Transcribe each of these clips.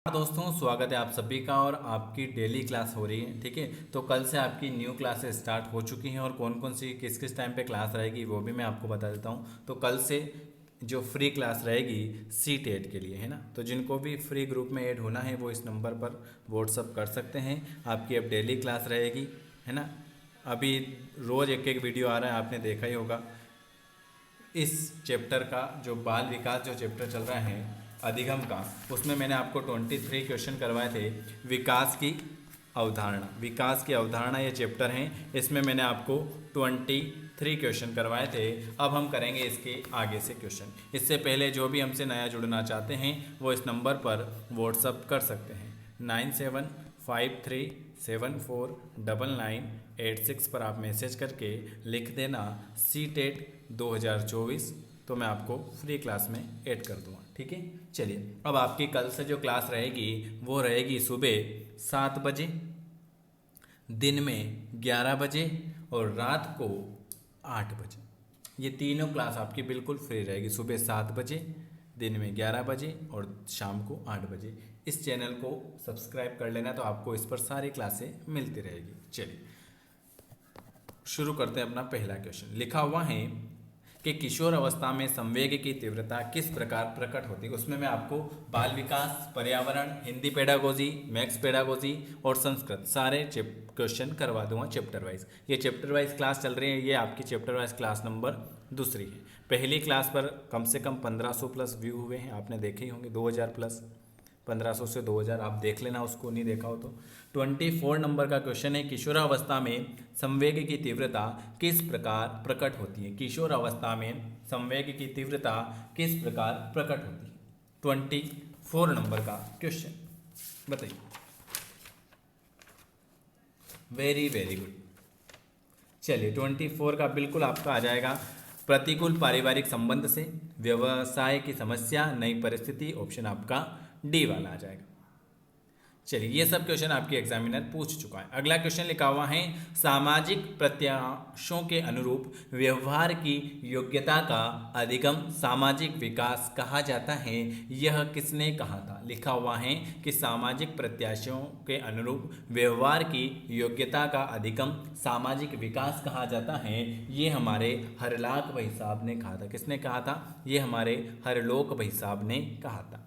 दोस्तों, स्वागत है आप सभी का। और आपकी डेली क्लास हो रही है, ठीक है। तो कल से आपकी न्यू क्लासेस स्टार्ट हो चुकी हैं और कौन कौन सी किस किस टाइम पे क्लास रहेगी वो भी मैं आपको बता देता हूँ। तो कल से जो फ्री क्लास रहेगी C-TET के लिए, है ना। तो जिनको भी फ्री ग्रुप में ऐड होना है वो इस नंबर पर व्हाट्सअप कर सकते हैं। आपकी अब डेली क्लास रहेगी, है ना। अभी रोज़ एक एक वीडियो आ रहा है, आपने देखा ही होगा। इस चैप्टर का जो बाल विकास जो चैप्टर चल रहा है अधिगम का, उसमें मैंने आपको 23 क्वेश्चन करवाए थे। विकास की अवधारणा ये चैप्टर हैं, इसमें मैंने आपको 23 क्वेश्चन करवाए थे। अब हम करेंगे इसके आगे से क्वेश्चन। इससे पहले जो भी हमसे नया जुड़ना चाहते हैं वो इस नंबर पर व्हाट्सअप कर सकते हैं। 9753749986 पर आप मैसेज करके लिख देना C-TET 2024, तो मैं आपको फ्री क्लास में ऐड कर दूंगा, ठीक है। चलिए, अब आपकी कल से जो क्लास रहेगी वो रहेगी सुबह 7 बजे, दिन में 11 बजे और रात को 8 बजे। ये तीनों क्लास आपकी बिल्कुल फ्री रहेगी। सुबह 7 बजे, दिन में 11 बजे और शाम को 8 बजे। इस चैनल को सब्सक्राइब कर लेना, तो आपको इस पर सारी क्लासें मिलती रहेगी। चलिए शुरू करते हैं अपना पहला क्वेश्चन। लिखा हुआ है कि किशोर अवस्था में संवेग की तीव्रता किस प्रकार प्रकट होती है। उसमें मैं आपको बाल विकास, पर्यावरण, हिंदी पेडागोजी, मैथ्स पेडागोजी और संस्कृत सारे क्वेश्चन करवा दूंगा चैप्टर वाइज। ये चैप्टर वाइज क्लास चल रही है, ये आपकी चैप्टर वाइज क्लास नंबर दूसरी है। पहली क्लास पर कम से कम 1500 प्लस व्यू हुए हैं, आपने देखे ही होंगे। 2000 प्लस, 1500 से 2000 आप देख लेना, उसको नहीं देखा हो तो। 24 नंबर का क्वेश्चन है, किशोरावस्था में संवेग की तीव्रता किस प्रकार प्रकट होती है। किशोरावस्था में संवेग की तीव्रता किस प्रकार प्रकट होती है। 24 नंबर का क्वेश्चन बताइए। Very very good. चलिए 24 का बिल्कुल आपका आ जाएगा, प्रतिकूल पारिवारिक संबंध से, व्यवसाय की समस्या, नई परिस्थिति। ऑप्शन आपका डी वाला आ जाएगा। चलिए, ये सब क्वेश्चन आपके एग्जामिनर पूछ चुका है। अगला क्वेश्चन लिखा हुआ है, सामाजिक प्रत्याशों के अनुरूप व्यवहार की योग्यता का अधिगम सामाजिक विकास कहा जाता है। यह किसने कहा था। लिखा हुआ है कि सामाजिक प्रत्याशों के अनुरूप व्यवहार की योग्यता का अधिगम सामाजिक विकास कहा जाता है। ये हमारे हरलाक भाई साहब ने कहा था। किसने कहा था। ये हमारे हरलोक भाई साहब ने कहा था।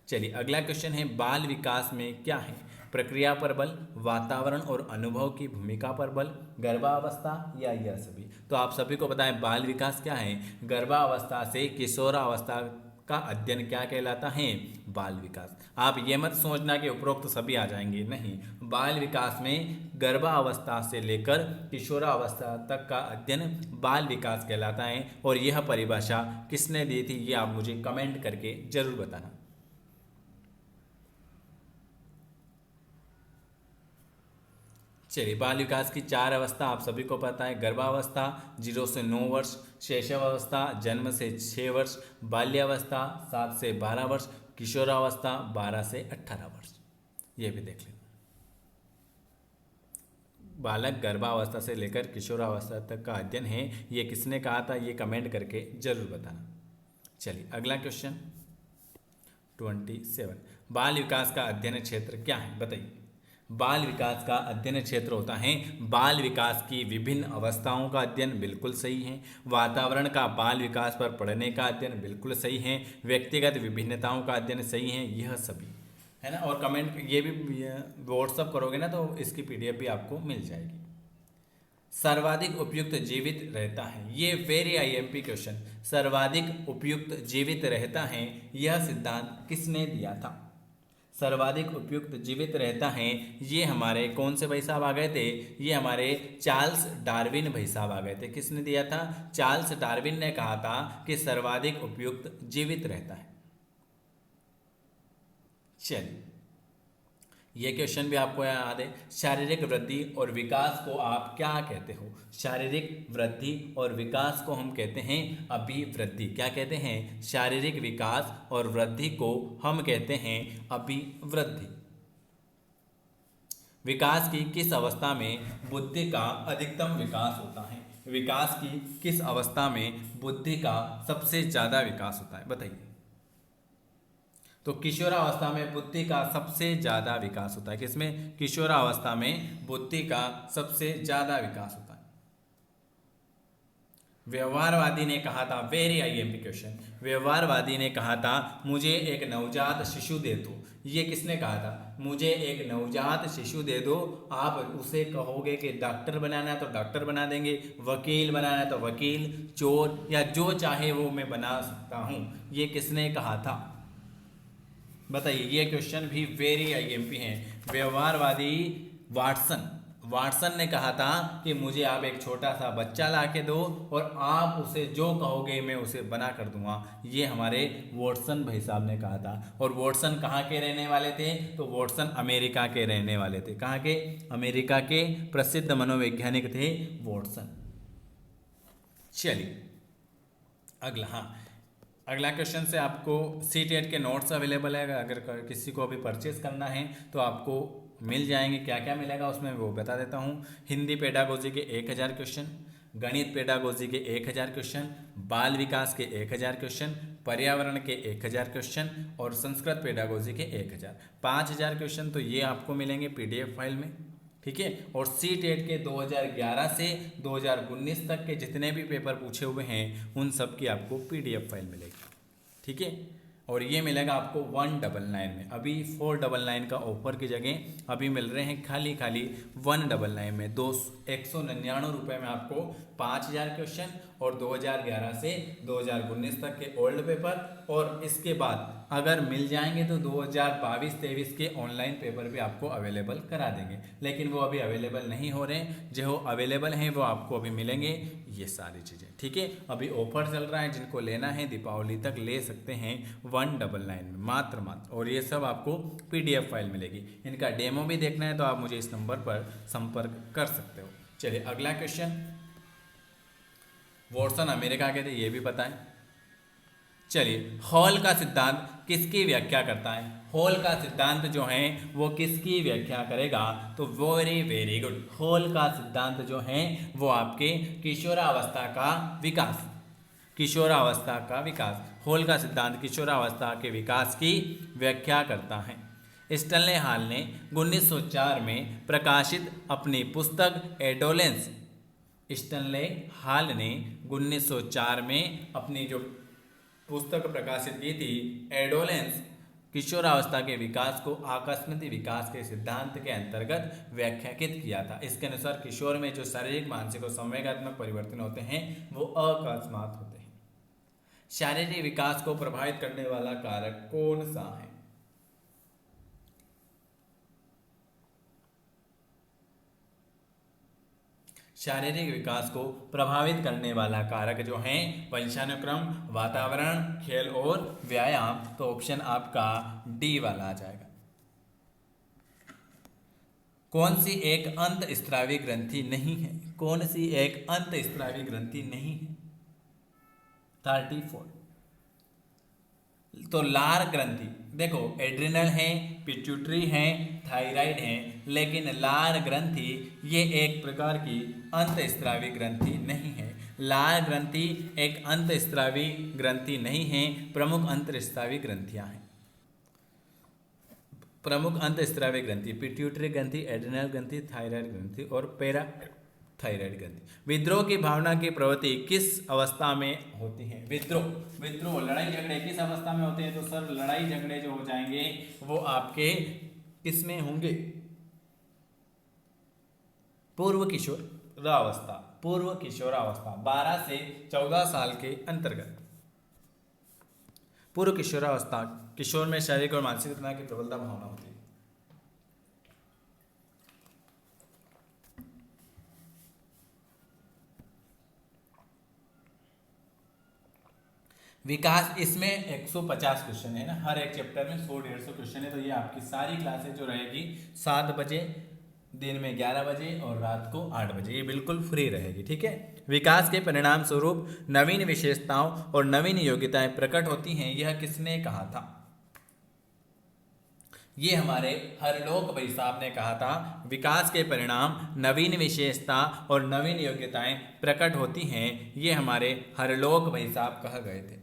चलिए, अगला क्वेश्चन है, बाल विकास में क्या है। प्रक्रिया पर बल, वातावरण और अनुभव की भूमिका पर बल, गर्भावस्था या यह सभी। तो आप सभी को पता है बाल विकास क्या है। गर्भावस्था से किशोरावस्था का अध्ययन क्या कहलाता है, बाल विकास। आप ये मत सोचना कि उपरोक्त सभी आ जाएंगे, नहीं। बाल विकास में गर्भावस्था से लेकर किशोरावस्था तक का अध्ययन बाल विकास कहलाता है। और यह परिभाषा किसने दी थी, ये आप मुझे कमेंट करके जरूर बताना। चलिए, बाल विकास की 4 अवस्था आप सभी को पता है। गर्भावस्था 0 से 9 वर्ष, शैशवावस्था जन्म से 6 वर्ष, बाल्यावस्था 7 से 12 वर्ष, किशोरावस्था 12 से 18 वर्ष। ये भी देख लें। बालक गर्भावस्था से लेकर किशोरावस्था तक का अध्ययन है, ये किसने कहा था, ये कमेंट करके जरूर बताना। चलिए, अगला क्वेश्चन 27, बाल विकास का अध्ययन क्षेत्र क्या है, बताइए। बाल विकास का अध्ययन क्षेत्र होता है बाल विकास की विभिन्न अवस्थाओं का अध्ययन, बिल्कुल सही है। वातावरण का बाल विकास पर पढ़ने का अध्ययन, बिल्कुल सही है। व्यक्तिगत विभिन्नताओं का अध्ययन, सही है। यह सभी, है ना। और कमेंट ये भी व्हाट्सअप करोगे ना तो इसकी PDF भी आपको मिल जाएगी। सर्वाधिक उपयुक्त जीवित रहता है, ये वेरी IMP क्वेश्चन। सर्वाधिक उपयुक्त जीवित रहता है, यह सिद्धांत किसने दिया था। सर्वाधिक उपयुक्त जीवित रहता है, ये हमारे कौन से भाई साहब आ गए थे, ये हमारे चार्ल्स डार्विन भाई साहब आ गए थे। किसने दिया था, चार्ल्स डार्विन ने कहा था कि सर्वाधिक उपयुक्त जीवित रहता है। चलिए, ये क्वेश्चन भी आपको याद है। शारीरिक वृद्धि और विकास को आप क्या कहते हो। शारीरिक वृद्धि और विकास को हम कहते हैं अभिवृद्धि। क्या कहते हैं, शारीरिक विकास और वृद्धि को हम कहते हैं अभिवृद्धि। विकास की किस अवस्था में बुद्धि का अधिकतम विकास होता है। विकास की किस अवस्था में बुद्धि का सबसे ज्यादा विकास होता है, बताइए। तो किशोरावस्था में बुद्धि का सबसे ज्यादा विकास होता है। किसमें? किशोरावस्था में बुद्धि का सबसे ज्यादा विकास होता है। व्यवहारवादी ने कहा था, वेरी आईएमपी क्वेश्चन, व्यवहारवादी ने कहा था मुझे एक नवजात शिशु दे दो। ये किसने कहा था? मुझे एक नवजात शिशु दे दो, आप उसे कहोगे कि डॉक्टर बनाना है तो डॉक्टर बना देंगे, वकील बनाना है तो वकील, चोर या जो चाहे वो मैं बना सकता हूँ। ये किसने कहा था? बताइए। ये क्वेश्चन भी वेरी आईएमपी है। व्यवहारवादी वाटसन ने कहा था कि मुझे आप एक छोटा सा बच्चा ला के दो और आप उसे जो कहोगे मैं उसे बना कर दूंगा। ये हमारे वॉटसन भाई साहब ने कहा था। और वॉटसन कहाँ के रहने वाले थे? तो वॉटसन अमेरिका के रहने वाले थे। कहाँ के? अमेरिका के प्रसिद्ध मनोवैज्ञानिक थे वॉटसन। चलिए अगला, हाँ, अगला क्वेश्चन से आपको CTET के नोट्स अवेलेबल है। अगर किसी को अभी परचेज करना है तो आपको मिल जाएंगे। क्या क्या मिलेगा उसमें वो बता देता हूँ। हिंदी पेडागोजी के 1000 क्वेश्चन, गणित पेडागोजी के 1000 क्वेश्चन, बाल विकास के 1000 क्वेश्चन, पर्यावरण के 1000 क्वेश्चन और संस्कृत पेडागोजी के 1000, 5000 क्वेश्चन तो ये आपको मिलेंगे PDF फाइल में। ठीक है। और CTET के 2011 से 2019 तक के जितने भी पेपर पूछे हुए हैं उन सब की आपको PDF फाइल मिलेगी। ठीक है। और ये मिलेगा आपको 199 में। अभी 499 का ऑफर की जगह अभी मिल रहे हैं खाली 199 में। 199 रुपये में आपको 5000 क्वेश्चन और 2011 से 2019 तक के ओल्ड पेपर, और इसके बाद अगर मिल जाएंगे तो 2022-23 के ऑनलाइन पेपर भी आपको अवेलेबल करा देंगे। लेकिन वो अभी अवेलेबल नहीं हो रहे, जो अवेलेबल हैं वो आपको अभी मिलेंगे ये सारी चीज़ें। ठीक है। अभी ऑफर चल रहा है, जिनको लेना है दीपावली तक ले सकते हैं 199 में मात्र। और ये सब आपको PDF फाइल मिलेगी। इनका डेमो भी देखना है तो आप मुझे इस नंबर पर संपर्क कर सकते हो। चलिए अगला क्वेश्चन। वॉटसन अमेरिका के थे, ये भी पता है। चलिए, हॉल का सिद्धांत किसकी व्याख्या करता है? हॉल का सिद्धांत जो है वो किसकी व्याख्या करेगा? तो वेरी वेरी गुड। हॉल का सिद्धांत जो है वो आपके किशोरावस्था का विकास, किशोरावस्था का विकास, हॉल का सिद्धांत किशोरावस्था के विकास की व्याख्या करता है। स्टैनले हॉल ने 1904 में प्रकाशित अपनी पुस्तक एडोलेंस, स्टैनले हॉल ने 1904 में अपनी जो पुस्तक प्रकाशित की थी एडोलेंस, किशोरावस्था के विकास को आकस्मिक विकास के सिद्धांत के अंतर्गत व्याख्यायित किया था। इसके अनुसार किशोर में जो शारीरिक, मानसिक और संवेगात्मक परिवर्तन होते हैं वो अकस्मात होते हैं। शारीरिक विकास को प्रभावित करने वाला कारक कौन सा है? शारीरिक विकास को प्रभावित करने वाला कारक जो है वंशानुक्रम, वातावरण, खेल और व्यायाम। तो ऑप्शन आपका D वाला आ जाएगा। कौन सी एक अंतःस्रावी ग्रंथि नहीं है? कौन सी एक अंतःस्रावी ग्रंथि नहीं है? 34। तो लार ग्रंथि, देखो एड्रिनल है, पिट्यूटरी है, थायराइड है, लेकिन लार ग्रंथि ये एक प्रकार की अंतःस्रावी ग्रंथि नहीं है। लार ग्रंथि एक अंतःस्रावी ग्रंथि नहीं है। प्रमुख अंतःस्रावी ग्रंथियां हैं। प्रमुख अंतःस्रावी ग्रंथि पिट्यूटरी ग्रंथि, एड्रिनल ग्रंथि, थायराइड ग्रंथि और पैरा थायराइड ग्रंथि। विद्रोह की भावना की प्रवृत्ति किस अवस्था में होती है? विद्रोह लड़ाई झगड़े किस अवस्था में होते हैं? तो सर लड़ाई झगड़े जो हो जाएंगे वो आपके किस में होंगे? पूर्व किशोरावस्था, पूर्व किशोरावस्था 12 से 14 साल के अंतर्गत। पूर्व किशोरावस्था, किशोर में शारीरिक और मानसिक तनाव की प्रबलता भावना होती है। विकास, इसमें 150 क्वेश्चन है ना, हर एक चैप्टर में 100-150 क्वेश्चन है। तो ये आपकी सारी क्लासेज जो रहेगी 7 बजे, दिन में 11 बजे और रात को 8 बजे, ये बिल्कुल फ्री रहेगी। ठीक है। विकास के परिणाम स्वरूप नवीन विशेषताओं और नवीन योग्यताएं प्रकट होती हैं, यह किसने कहा था? ये हमारे हरलोक भाई साहब ने कहा था। विकास के परिणाम नवीन विशेषता और नवीन योग्यताएं प्रकट होती हैं, ये हमारे हरलोक भाई साहब कह गए थे।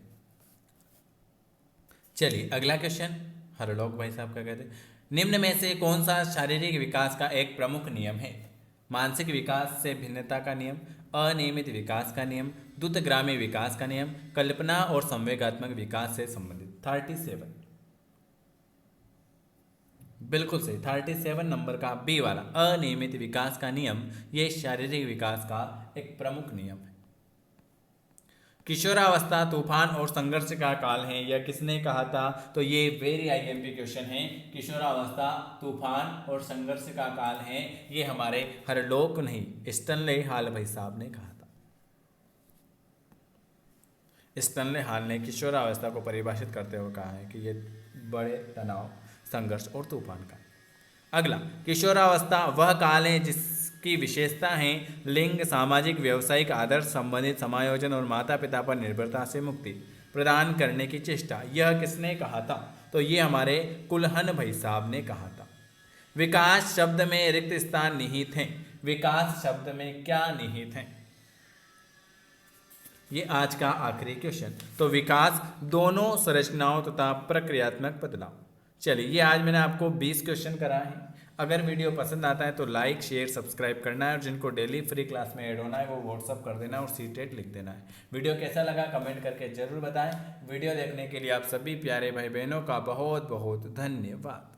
चलिए अगला क्वेश्चन हरलोक भाई साहब का कहते हैं, निम्न में से कौन सा शारीरिक विकास का एक प्रमुख नियम है? मानसिक विकास से भिन्नता का नियम, अनियमित विकास का नियम, द्रुतगामी विकास का नियम, कल्पना और संवेगात्मक विकास से संबंधित। 37 बिल्कुल सही, 37 नंबर का बी वाला अनियमित विकास का नियम, ये शारीरिक विकास का एक प्रमुख नियम है। किशोरावस्था तूफान और संघर्ष का काल है, यह किसने कहा था? तो ये वेरी आईएमपी क्वेश्चन है। किशोरावस्था तूफान और संघर्ष का काल है, ये हमारे हरलोक नहीं स्टैनले हॉल भाई साहब ने कहा था। स्टैनले हॉल ने किशोरावस्था को परिभाषित करते हुए कहा है कि ये बड़े तनाव, संघर्ष और तूफान का। अगला, किशोरावस्था वह काल है जिसकी विशेषता है लिंग, सामाजिक, व्यावसायिक आदर्श, संबंधित समायोजन और माता पिता पर निर्भरता से मुक्ति प्रदान करने की चेष्टा। यह किसने कहा था? तो ये हमारे कुलहन भाई साहब ने कहा था। विकास शब्द में रिक्त स्थान निहित है। विकास शब्द में क्या निहित है? ये आज का आखिरी क्वेश्चन। तो विकास दोनों संरचनाओं तथा प्रक्रियात्मक बदलाव। चलिए, ये आज मैंने आपको 20 क्वेश्चन कराए हैं। अगर वीडियो पसंद आता है तो लाइक, शेयर, सब्सक्राइब करना है और जिनको डेली फ्री क्लास में ऐड होना है वो व्हाट्सअप कर देना और सीटेट लिख देना है। वीडियो कैसा लगा कमेंट करके जरूर बताएं। वीडियो देखने के लिए आप सभी प्यारे भाई बहनों का बहुत बहुत धन्यवाद।